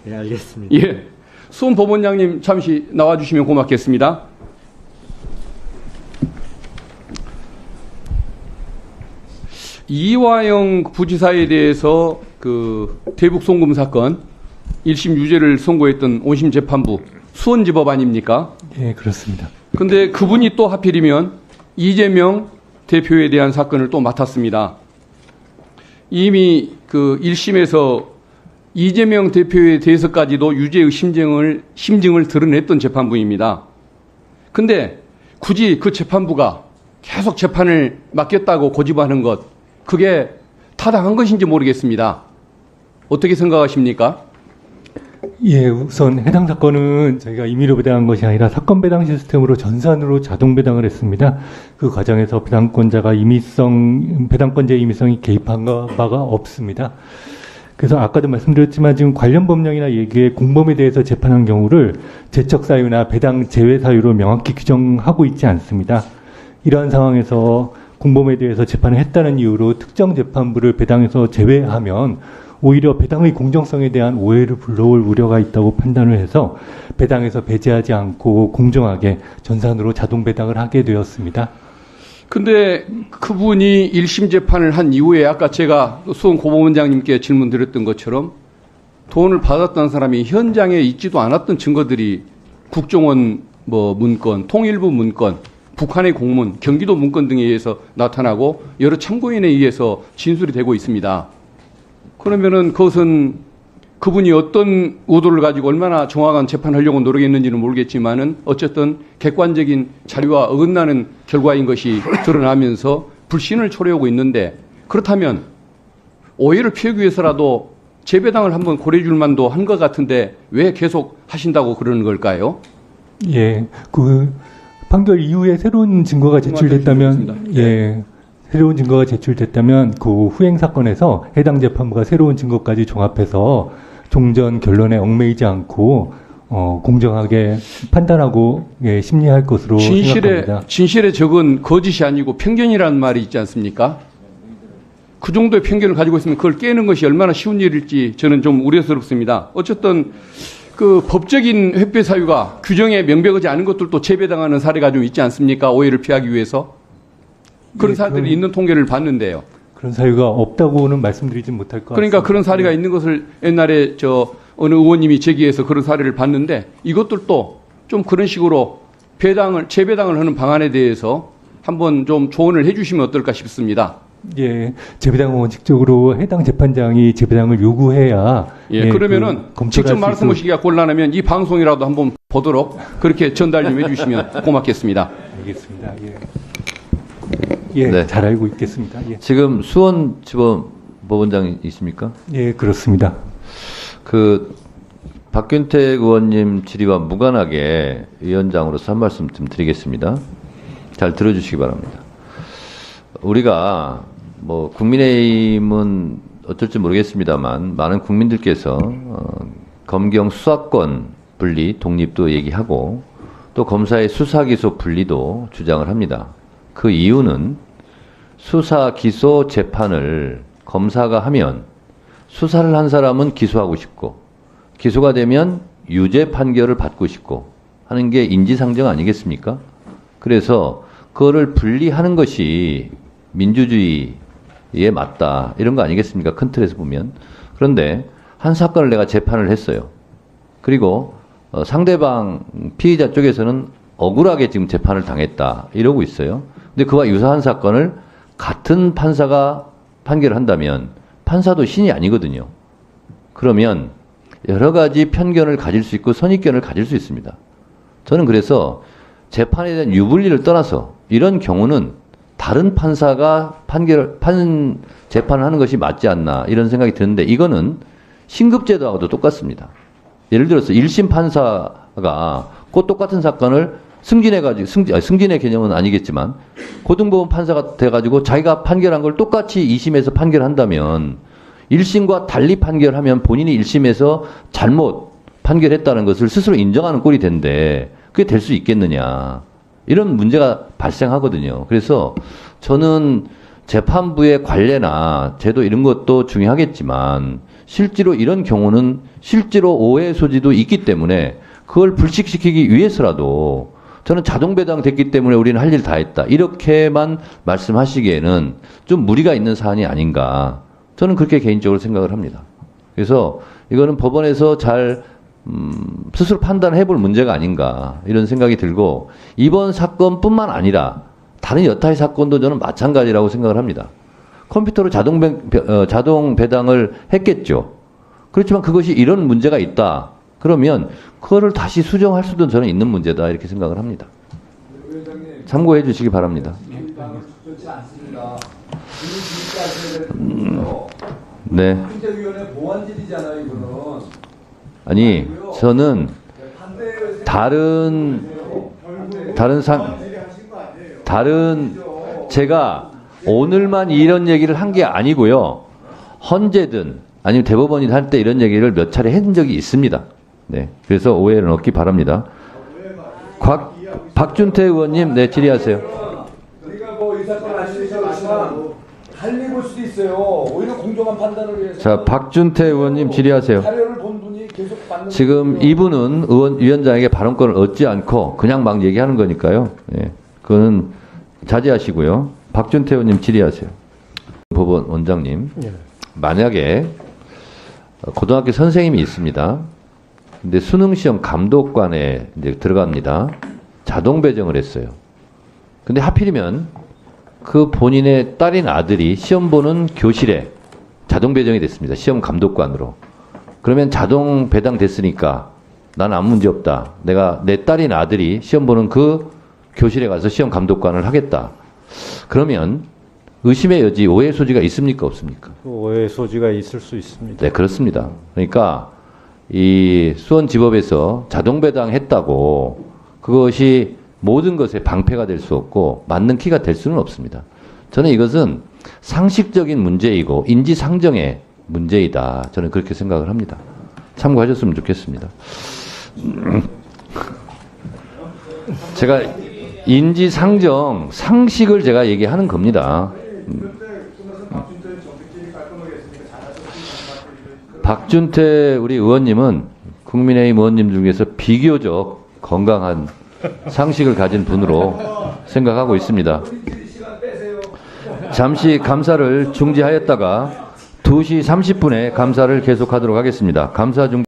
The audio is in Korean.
네, 알겠습니다. 예. 수원 법원장님 잠시 나와주시면 고맙겠습니다. 이화영 부지사에 대해서 그 대북 송금 사건 1심 유죄를 선고했던 원심 재판부 수원지법 아닙니까? 예, 그렇습니다. 근데 그분이 또 하필이면 이재명 대표에 대한 사건을 또 맡았습니다. 이미 그 1심에서 이재명 대표에 대해서까지도 유죄의 심증을 드러냈던 재판부입니다. 근데 굳이 그 재판부가 계속 재판을 맡겼다고 고집하는 것, 그게 타당한 것인지 모르겠습니다. 어떻게 생각하십니까? 예, 우선 해당 사건은 저희가 임의로 배당한 것이 아니라 사건 배당 시스템으로 전산으로 자동 배당을 했습니다. 그 과정에서 배당권자의 임의성이 개입한 바가 없습니다. 그래서 아까도 말씀드렸지만 지금 관련 법령이나 얘기에 공범에 대해서 재판한 경우를 제척 사유나 배당 제외 사유로 명확히 규정하고 있지 않습니다. 이러한 상황에서 공범에 대해서 재판을 했다는 이유로 특정 재판부를 배당에서 제외하면 오히려 배당의 공정성에 대한 오해를 불러올 우려가 있다고 판단을 해서 배당에서 배제하지 않고 공정하게 전산으로 자동 배당을 하게 되었습니다. 근데 그분이 1심 재판을 한 이후에 아까 제가 수원 고법원장님께 질문 드렸던 것처럼 돈을 받았던 사람이 현장에 있지도 않았던 증거들이 국정원 문건, 통일부 문건, 북한의 공문, 경기도 문건 등에 의해서 나타나고 여러 참고인에 의해서 진술이 되고 있습니다. 그러면은 그것은 그분이 어떤 의도를 가지고 얼마나 정확한 재판하려고 노력했는지는 모르겠지만은 어쨌든 객관적인 자료와 어긋나는 결과인 것이 드러나면서 불신을 초래하고 있는데, 그렇다면 오해를 피하기 위해서라도 재배당을 한번 고려해 줄 만도 한 것 같은데 왜 계속 하신다고 그러는 걸까요? 예, 그 판결 이후에 새로운 증거가 제출됐다면, 예, 새로운 증거가 제출됐다면 그 후행 사건에서 해당 재판부가 새로운 증거까지 종합해서 종전 결론에 얽매이지 않고 공정하게 판단하고 예, 심리할 것으로 생각합니다. 진실에 적은 거짓이 아니고 편견이라는 말이 있지 않습니까? 그 정도의 편견을 가지고 있으면 그걸 깨는 것이 얼마나 쉬운 일일지 저는 좀 우려스럽습니다. 어쨌든 그 법적인 회피 사유가 규정에 명백하지 않은 것들도 재배당하는 사례가 좀 있지 않습니까? 오해를 피하기 위해서. 그런 사례들이 있는 통계를 봤는데요. 그런 사유가 없다고는 말씀드리진 못할 것 같습니다. 그러니까 그런 사례가 있는 것을 옛날에 어느 의원님이 제기해서 그런 사례를 봤는데, 이것들도 좀 그런 식으로 재배당을 하는 방안에 대해서 한번 좀 조언을 해 주시면 어떨까 싶습니다. 예, 재배당은 원칙적으로 해당 재판장이 재배당을 요구해야. 예, 그러면은 직접 말씀하시기가 곤란하면 이 방송이라도 한번 보도록 그렇게 전달 좀 해주시면 고맙겠습니다. 알겠습니다. 예. 예, 네. 잘 알고 있겠습니다. 예. 지금 수원지법 법원장이십니까? 예, 그렇습니다. 그 박균택 의원님 질의와 무관하게 위원장으로서 한 말씀 좀 드리겠습니다. 잘 들어주시기 바랍니다. 우리가 국민의힘은 어쩔지 모르겠습니다만 많은 국민들께서 검경 수사권 분리, 독립도 얘기하고 또 검사의 수사 기소 분리도 주장을 합니다. 그 이유는 수사, 기소, 재판을 검사가 하면 수사를 한 사람은 기소하고 싶고 기소가 되면 유죄 판결을 받고 싶고 하는 게 인지상정 아니겠습니까? 그래서 그거를 분리하는 것이 민주주의에 맞다 이런 거 아니겠습니까? 큰 틀에서 보면. 그런데 한 사건을 내가 재판을 했어요. 그리고 상대방 피의자 쪽에서는 억울하게 지금 재판을 당했다 이러고 있어요. 근데 그와 유사한 사건을 같은 판사가 판결을 한다면 판사도 신이 아니거든요. 그러면 여러 가지 편견을 가질 수 있고 선입견을 가질 수 있습니다. 저는 그래서 재판에 대한 유불리를 떠나서 이런 경우는 다른 판사가 재판을 하는 것이 맞지 않나 이런 생각이 드는데, 이거는 신급제도하고도 똑같습니다. 예를 들어서 1심 판사가 그 똑같은 사건을 승진의 개념은 아니겠지만 고등법원 판사가 돼가지고 자기가 판결한 걸 똑같이 2심에서 판결한다면 1심과 달리 판결하면 본인이 1심에서 잘못 판결했다는 것을 스스로 인정하는 꼴이 된데 그게 될 수 있겠느냐. 이런 문제가 발생하거든요. 그래서 저는 재판부의 관례나 제도 이런 것도 중요하겠지만 실제로 이런 경우는 실제로 오해 소지도 있기 때문에 그걸 불식시키기 위해서라도 저는 자동 배당됐기 때문에 우리는 할 일 다 했다. 이렇게만 말씀하시기에는 좀 무리가 있는 사안이 아닌가. 저는 그렇게 개인적으로 생각을 합니다. 그래서 이거는 법원에서 잘 스스로 판단해 볼 문제가 아닌가 이런 생각이 들고 이번 사건뿐만 아니라 다른 여타의 사건도 저는 마찬가지라고 생각을 합니다. 컴퓨터로 자동 배당을 했겠죠. 그렇지만 그것이 이런 문제가 있다. 그러면 그거를 다시 수정할 수도 저는 있는 문제다 이렇게 생각을 합니다. 참고해 주시기 바랍니다. 네. 아니 저는 제가 오늘만 이런 얘기를 한 게 아니고요. 헌재든 아니면 대법원이 할 때 이런 얘기를 몇 차례 한 적이 있습니다. 네. 그래서 오해는 없기 바랍니다. 박준태 의원님, 네, 질의하세요. 우리가 뭐 이 사건 아시지만 달리 볼 수도 있어요. 오히려 공정한 판단을 위해서. 자, 박준태 의원님 질의하세요. 자료를 본 분이 계속 받는 지금 이분은 위원장에게 발언권을 얻지 않고 그냥 막 얘기하는 거니까요. 예. 그거는 자제하시고요. 박준태 의원님 질의하세요. 법원 원장님. 만약에 고등학교 선생님이 있습니다. 근데 수능시험 감독관에 이제 들어갑니다. 자동 배정을 했어요. 근데 하필이면 그 본인의 딸인 아들이 시험 보는 교실에 자동 배정이 됐습니다. 시험 감독관으로. 그러면 자동 배당됐으니까 난 아무 문제 없다. 내가 내 딸인 아들이 시험 보는 그 교실에 가서 시험 감독관을 하겠다. 그러면 의심의 여지, 오해 소지가 있습니까? 없습니까? 오해 소지가 있을 수 있습니다. 네, 그렇습니다. 그러니까 이 수원지법에서 자동 배당했다고 그것이 모든 것에 방패가 될 수 없고 맞는 키가 될 수는 없습니다. 저는 이것은 상식적인 문제이고 인지상정의 문제이다. 저는 그렇게 생각을 합니다. 참고하셨으면 좋겠습니다. 제가 인지상정, 상식을 제가 얘기하는 겁니다. 박준태 우리 의원님은 국민의힘 의원님 중에서 비교적 건강한 상식을 가진 분으로 생각하고 있습니다. 잠시 감사를 중지하였다가 2시 30분에 감사를 계속하도록 하겠습니다. 감사 중